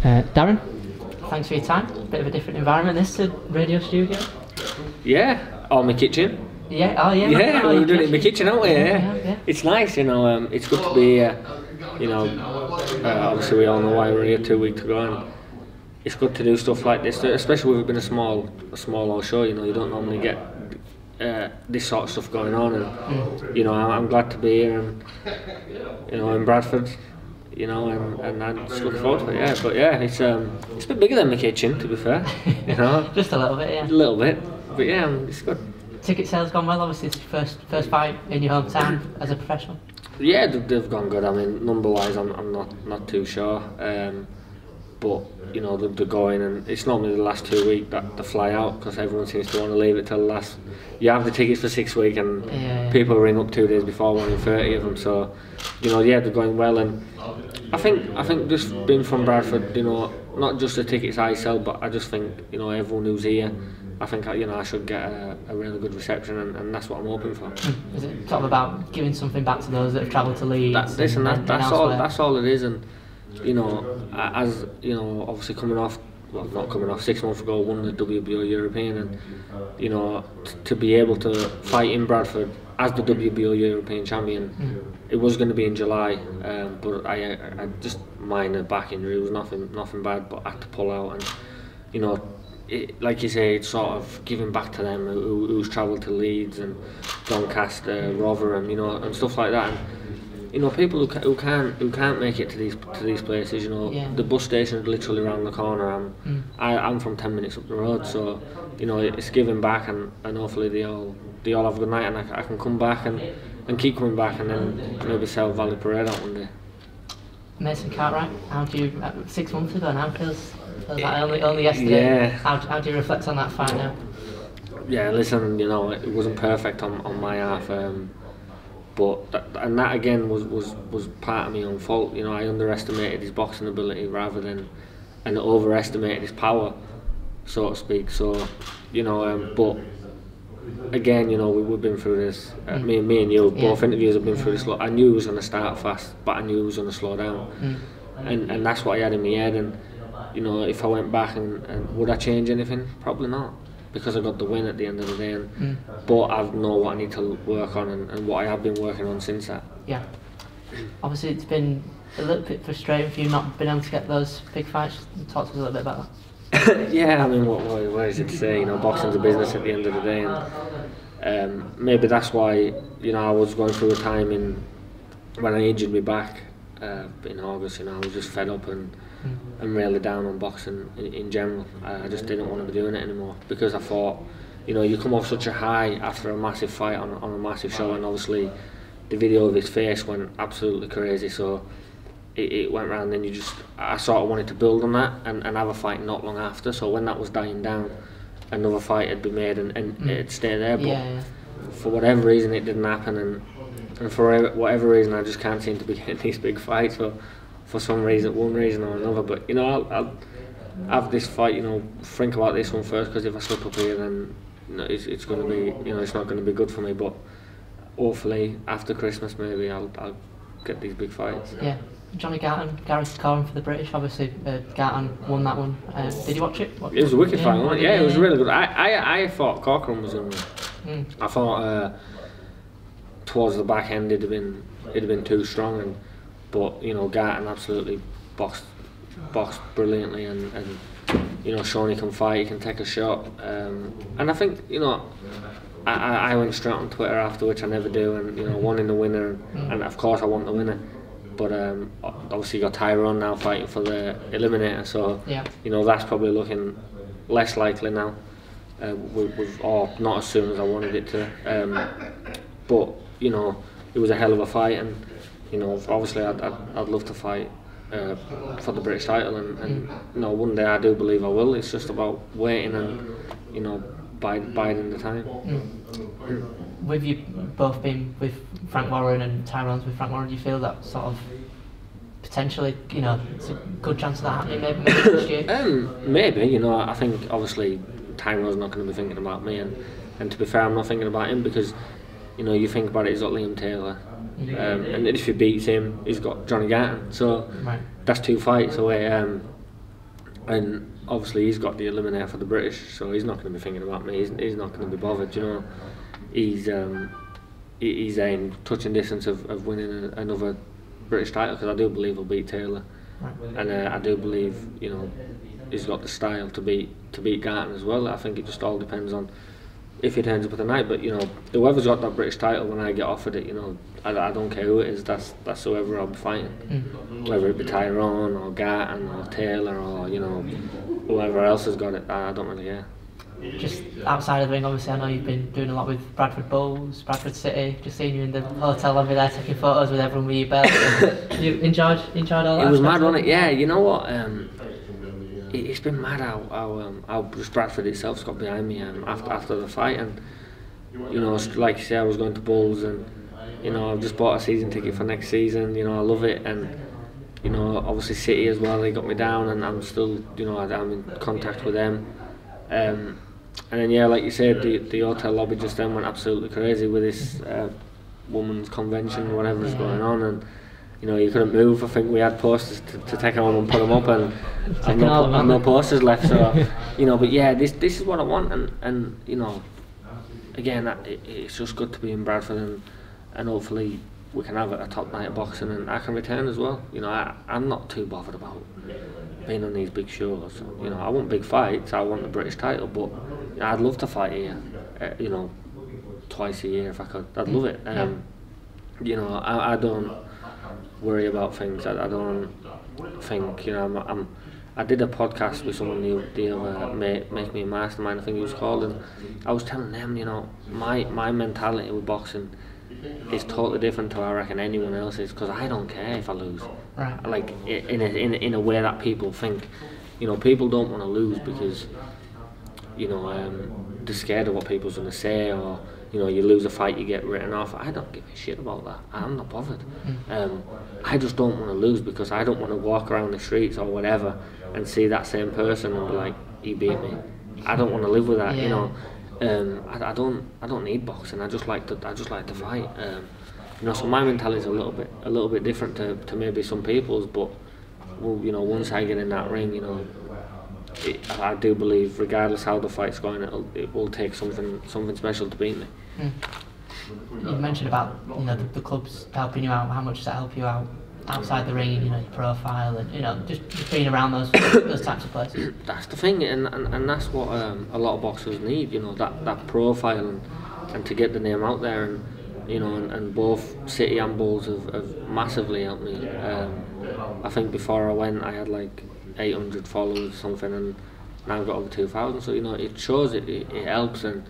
Darren, thanks for your time. Bit of a different environment this to radio studio. Yeah, or my kitchen. Yeah, oh yeah. Yeah, we were doing it in my kitchen, aren't we? Yeah. It's nice, you know. It's good to be here. You know, obviously we all know why we're here 2 weeks ago, and it's good to do stuff like this, especially with it being a small old show. You know, you don't normally get this sort of stuff going on, and you know, I'm glad to be here, and you know, in Bradford. You know, and I'm just looking forward to it. Yeah, but yeah, it's a bit bigger than my kitchen, to be fair. You know, just a little bit, yeah. A little bit, but yeah, it's good. Ticket sales gone well. Obviously, it's your first fight in your hometown as a professional. Yeah, they've gone good. I mean, number-wise, I'm not too sure, but you know, they're going, and it's normally the last 2 weeks that they fly out because everyone seems to want to leave it till the last. You have the tickets for 6 weeks, and people ring up 2 days before, wanting 30 of them. So, you know, yeah, they're going well, and I think just being from Bradford, you know, not just the tickets I sell, but I just think, you know, everyone who's here, I think, you know, I should get a really good reception, and that's what I'm hoping for. Is it sort of about giving something back to those that have travelled to Leeds? That's all it is, and you know, as you know, obviously not coming off 6 months ago, won the WBO European, and you know, to be able to fight in Bradford as the WBO European champion, it was going to be in July, but I just minor back injury. It was nothing bad, but I had to pull out, and you know, like you say, it's sort of giving back to them who's travelled to Leeds and Doncaster, Rotherham, you know, and stuff like that. And, you know, people who can't make it to these places. You know, the bus station is literally around the corner. I'm from 10 minutes up the road, so you know, it's giving back, and hopefully they all have a good night, and I can come back and keep coming back, and then maybe sell Valley Parade out one day. Mason Cartwright, how do you 6 months ago now feels like only yesterday? Yeah. How do you reflect on that fight now? Yeah, listen, you know, it wasn't perfect on my half. But that again was part of my own fault. You know, I underestimated his boxing ability rather than and overestimated his power, so to speak. So, you know, but again, you know, we've been through this. Me and you, both interviews have been through this. I knew he was going to start fast, but I knew he was going to slow down, and that's what I had in my head. And you know, if I went back and would I change anything? Probably not, because I got the win at the end of the day, but I know what I need to work on, and what I have been working on since that. Yeah. Obviously, it's been a little bit frustrating for you not being able to get those big fights. Talk to us a little bit about that. Yeah, I mean, what is it to say? You know, boxing's a business at the end of the day, and maybe that's why, you know, I was going through a time when I injured my back in August. You know, I was just fed up and really down on boxing in general. I just didn't want to be doing it anymore, because I thought, you know, you come off such a high after a massive fight on a massive show, and obviously the video of his face went absolutely crazy, so it went round, and I sort of wanted to build on that and have a fight not long after, so when that was dying down, another fight had been made and it'd stay there, but for whatever reason it didn't happen, and for whatever reason I just can't seem to be getting these big fights, for some reason, one reason or another. But you know, I'll have this fight, you know, think about this one first, because if I slip up here, then you know, it's going to be, you know, it's not going to be good for me. But hopefully after Christmas, maybe I'll get these big fights. Yeah. Johnny Garton, Gareth scoring for the British. Obviously, Garton won that one. Did you watch it? It was a wicked fight, wasn't it? Yeah, it was really good. I thought Corcoran was going to win. I thought towards the back end it'd have been too strong, but you know, Garton absolutely boxed brilliantly, and you know, shown he can fight, he can take a shot, and I think, you know, I went straight on Twitter after, which I never do, and you know, wanting the winner, and of course I want the winner. But obviously you got Tyrone now fighting for the eliminator, so you know, that's probably looking less likely now. Or not as soon as I wanted it to. But you know, it was a hell of a fight, and you know, obviously I'd love to fight for the British title, and you know, one day I do believe I will. It's just about waiting and, you know, biding the time. With you both being with Frank Warren and Tyrone's with Frank Warren, do you feel that sort of potentially, you know, it's a good chance of that happening maybe next year? Maybe, you know, I think obviously Tyrone's not going to be thinking about me, and to be fair, I'm not thinking about him, because you know, you think about it, he's got Liam Taylor, and if he beats him, he's got Johnny Garton, so that's 2 fights away. and obviously he's got the eliminator for the British, so he's not going to be thinking about me. He's not going to be bothered, you know. He's in touching distance of winning another British title, because I do believe he'll beat Taylor, and I do believe, you know, he's got the style to beat Garton as well. I think it just all depends on if he turns up at the night. But you know, whoever's got that British title when I get offered it, you know, I don't care who it is. That's whoever I'll be fighting, whether it be Tyrone or Garton or Taylor or, you know, whoever else has got it. I don't really care. Just outside of the ring, obviously, I know you've been doing a lot with Bradford Bulls, Bradford City. Just seeing you in the hotel over there taking photos with everyone with your belt. You enjoyed all that? It was mad, wasn't it? Yeah, you know what? It's been mad how just Bradford itself's got behind me after the fight, and you know, like you say, I was going to Bulls, and you know, I've just bought a season ticket for next season. You know, I love it, and you know, obviously City as well. They got me down, and I'm still, you know, I'm in contact with them. And then yeah, like you said, the hotel lobby just then went absolutely crazy with this women's convention or whatever is going on, and you know, you couldn't move. I think we had posters to take home and put them up, and I've no posters left. So you know, but yeah, this is what I want, and you know, again, it's just good to be in Bradford, and hopefully we can have a top night of boxing, and I can return as well. You know, I'm not too bothered about being on these big shows. You know, I want big fights. I want the British title, but you know, I'd love to fight here. You know, twice a year if I could. I'd love it. You know, I don't worry about things. I don't think, you know, I did a podcast with someone the other Make Me a Mastermind, I think he was called, and I was telling them, you know, my mentality with boxing is totally different to, I reckon, anyone else's, because I don't care if I lose. Right. Like in a way that people think, you know, people don't want to lose because, you know, they're scared of what people's going to say, or you know, you lose a fight, you get written off. I don't give a shit about that. I'm not bothered. I just don't want to lose, because I don't want to walk around the streets or whatever and see that same person and be like, he beat me. I don't want to live with that. You know. I don't need boxing. I just like to fight. You know, so my mentality is a little bit different to maybe some people's, but well, you know, once I get in that ring, you know, I do believe, regardless how the fight's going, it will take something special to beat me. You mentioned about, you know, the clubs helping you out. How much does that help you out outside the ring? You know, your profile, and you know, just being around those types of places. That's the thing, and that's what a lot of boxers need. You know, that profile and to get the name out there, and you know, and both City and Bulls have massively helped me. I think before I went, I had like 800 followers or something, and now I've got over 2,000. So you know, it shows it helps, and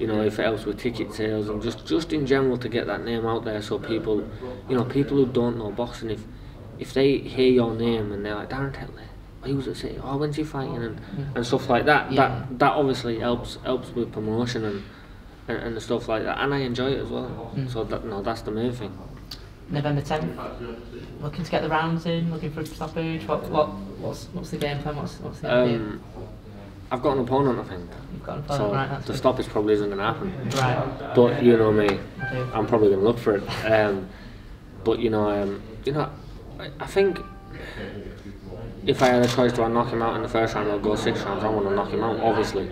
you know, if it helps with ticket sales and just in general to get that name out there, so people, you know, people who don't know boxing, if they hear your name and they're like, Darren Tetley, he was at City, oh, when's he fighting, and stuff like that, that obviously helps with promotion and stuff like that, and I enjoy it as well. So that's the main thing. November 10th, looking to get the rounds in, looking for a stoppage. What's the game plan? What's the idea? I've got an opponent, I think. You've got an opponent, so right? That's the stoppage probably isn't going to happen. Right. But you know me, I'm probably going to look for it. But you know, I think if I had a choice, do I knock him out in the first round or go 6 rounds? I want to knock him out, obviously.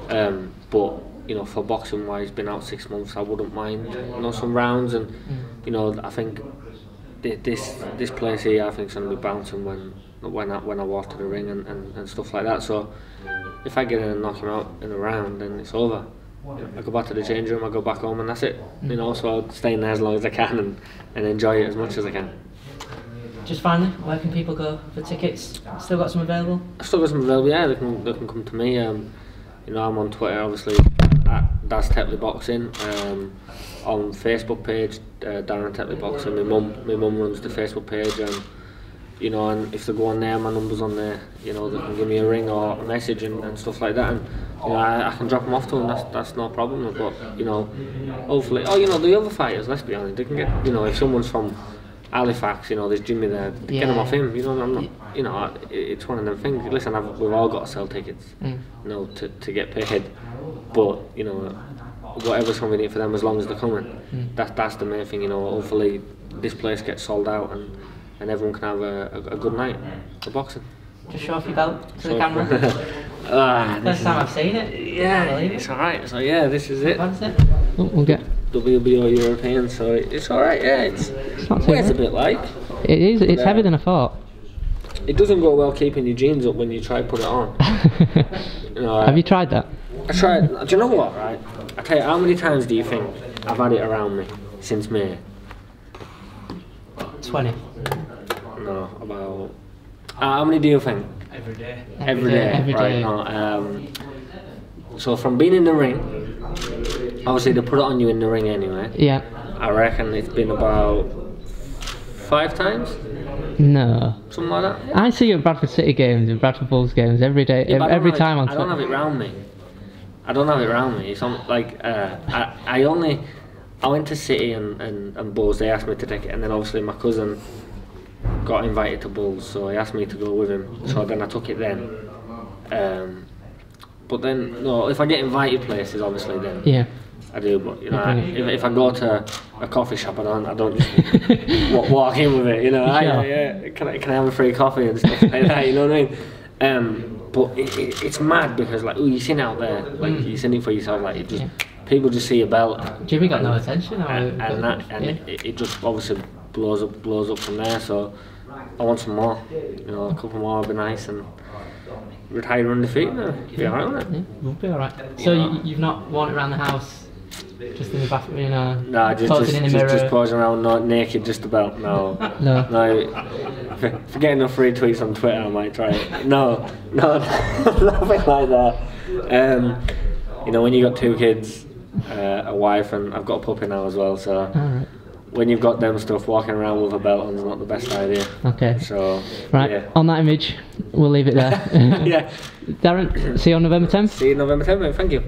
But you know, for boxing wise, been out 6 months, I wouldn't mind, you know, some rounds, and you know, I think this place here, I think, is going to be bouncing when I walk to the ring and stuff like that. So if I get in and knock him out in a round, then it's over. You know, I go back to the change room, I go back home, and that's it. You know, so I'll stay in there as long as I can and enjoy it as much as I can. Just finally, where can people go for tickets? Still got some available? I've still got some available. Yeah, they can come to me. You know, I'm on Twitter, obviously, at Darren Tetley Boxing. On Facebook page, Darren Tetley Boxing. My mum runs the Facebook page, and you know, and if they go on there, my number's on there. You know, they can give me a ring or a message and stuff like that, and you know, I can drop them off to them. That's no problem. But you know, hopefully, you know, the other fighters, let's be honest, they can get, you know, if someone's from Halifax, you know, there's Jimmy there, get them off him. You know, I'm not, you know, it's one of them things. Listen, we've all got to sell tickets, you know, to get paid. But you know, whatever's convenient for them, as long as they're coming. That's the main thing. You know, hopefully this place gets sold out and everyone can have a good night of boxing. Just show off your belt to the camera. First time I've seen it. Yeah, it's alright. So yeah, this is it. What's it? We'll get. WBO European, so it's alright. Yeah, it's not too weighs a bad. bit light. It is. It's heavier than I thought. It doesn't go well keeping your jeans up when you try to put it on. You know, Have you tried that? I tried. Do you know what? Right. I tell you, how many times do you think I've had it around me since May? 20. No, about. How many do you think? Every day. Every day. Every right. day. No, so from being in the ring, obviously they put it on you in the ring anyway. Yeah. I reckon it's been about 5 times, No. something like that. I see you at Bradford City games and Bradford Bulls games every day, Yeah, but I don't every have time it, on I don't have it round me. I don't have it round me. It's on, like I went to City and Bulls. They asked me to take it, and then obviously my cousin got invited to Bulls, so he asked me to go with him. So then I took it then. But then no, if I get invited places, obviously then Yeah. I do. But you know, if I go to a coffee shop, I don't just walk in with it. You know, yeah. Can I have a free coffee and stuff like that? You know what I mean? But it's mad because like you're sitting out there, like you're sitting for yourself, like people just see your belt. Jimmy got no attention. It just obviously blows up from there. So I want some more. You know, a couple more would be nice and retire undefeated. Be alright with it. Yeah, we'll be alright. So you've not worn it around the house, just in the bathroom, you know? No, just posing around not naked, just about. No. If I get enough free tweets on Twitter, I might try it. No, nothing like that. You know, when you got 2 kids, a wife, and I've got a puppy now as well, so Alright. when you've got them stuff, walking around with a belt on is not the best idea. Okay. So, Right. yeah. On that image, we'll leave it there. Yeah. Darren, see you on November 10th. See you November 10th, mate. Thank you.